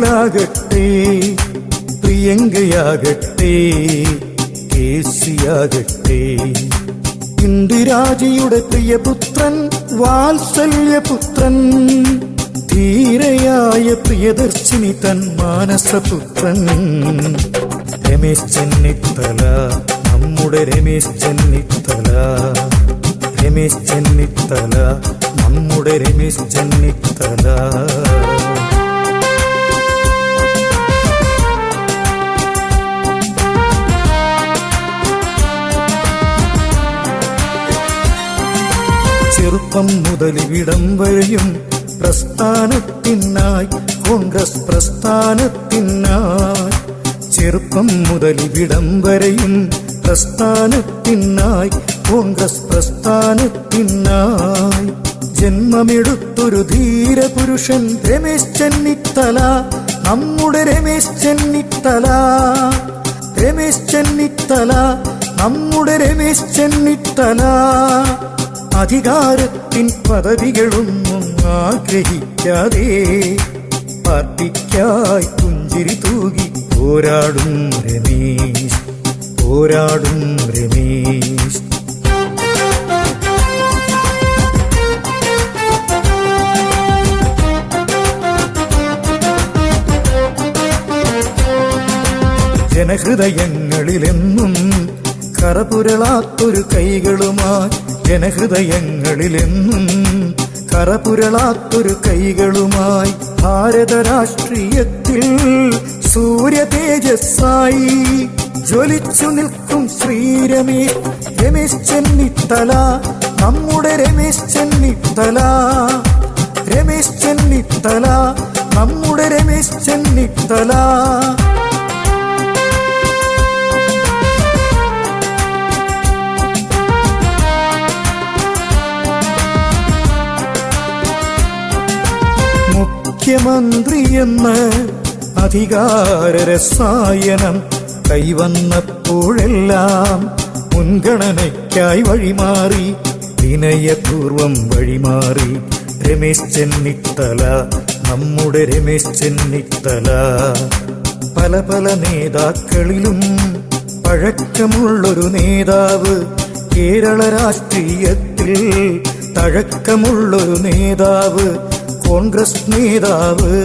രാഹുലാകട്ടെ, പ്രിയങ്കയാകട്ടെ, കേസിയാകട്ടെ, ഇന്ദിരാജിയുടെ പ്രിയപുത്രൻ, വാത്സല്യപുത്രൻ, ധീരയായ പ്രിയദർശിനി തൻ മാനസപുത്രൻ, രമേശ് ചെന്നിത്തല, നമ്മുടെ രമേശ് ചെന്നിത്തല, രമേശ് ചെന്നിത്തല, നമ്മുടെ രമേശ് ചെന്നിത്തല. ചെറുപ്പം മുതൽ ഇവിടം വരെയും പ്രസ്ഥാനത്തിനായി, കോൺഗ്രസ് പ്രസ്ഥാനത്തിനായി, ചെറുപ്പം മുതൽ ഇവിടം വരെയും പ്രസ്ഥാനത്തിനായി, കോൺഗ്രസ് പ്രസ്ഥാനത്തിനായി ജന്മമെടുത്തൊരു ധീരപുരുഷൻ രമേശ് ചെന്നിത്തല, നമ്മുടെ രമേശ് ചെന്നിത്തല, രമേശ് ചെന്നിത്തല, നമ്മുടെ രമേശ് ചെന്നിത്തല. അധികാരത്തിൻ പദവികളൊന്നും ആഗ്രഹിക്കാതെ പാർട്ടിക്കായി പുഞ്ചിരി തൂകി പോരാടും രമേശ്, പോരാടും രമേശ്. ജനഹൃദയങ്ങളിലെന്നും കറപുരളാത്തൊരു കൈകളുമായി, ജനഹൃദയങ്ങളിലെന്നും കറപുരളാത്തൊരു കൈകളുമായി, ഭാരത രാഷ്ട്രീയത്തിൽ സൂര്യ തേജസ്സായി ജ്വലിച്ചു നിൽക്കും ശ്രീരമേശ്, രമേശ് ചെന്നിത്തല, നമ്മുടെ രമേശ് ചെന്നിത്തല, രമേശ് ചെന്നിത്തല, നമ്മുടെ രമേശ് ചെന്നിത്തല. മുഖ്യമന്ത്രിയെന്ന് അധികാര രസായനം കൈവന്നപ്പോഴെല്ലാം മുൻഗണനയ്ക്കായി വഴിമാറി, വിനയപൂർവം വഴിമാറി രമേശ് ചെന്നിത്തല, നമ്മുടെ രമേശ് ചെന്നിത്തല. പല പല നേതാക്കളിലും പഴക്കമുള്ളൊരു നേതാവ്, കേരള രാഷ്ട്രീയത്തിൽ തഴക്കമുള്ളൊരു നേതാവ്, കോൺഗ്രസ് നേതാവ്,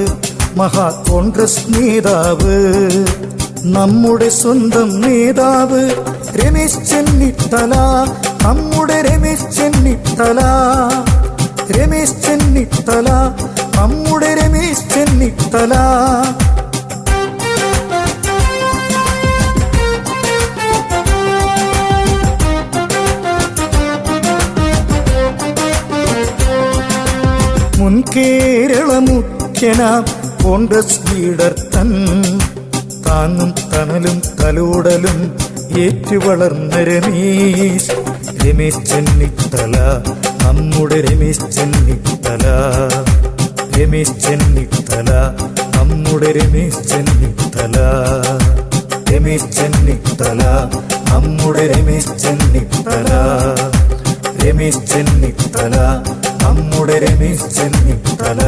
മഹാ കോൺഗ്രസ് നേതാവ്, നമ്മുടെ സ്വന്തം നേതാവ് രമേശ് ചെന്നിത്തല, നമ്മുടെ രമേശ് ചെന്നിത്തല, രമേശ് ചെന്നിത്തല, നമ്മുടെ രമേശ് ചെന്നിത്തല. മുൻ കേരള മുഖ്യനാം കോൺഗ്രസ് ലീഡർ തൻ താങ്ങും തണലും തലോടലും ഏറ്റുവളർന്ന രമേശ്, രമേശ് ചെന്നിത്തല, നമ്മുടെ രമേശ് ചെന്നിത്തല, രമേശ് ചെന്നിത്തല, നമ്മുടെ രമേശ് ചെന്നിത്തല, രമേശ് ചെന്നിത്തല, നമ്മുടെ രമേശ് ചെന്നിത്തല, രമേശ് ചെന്നിത്തല, നമ്മുടെ രമേശ് ചെന്നിത്തല.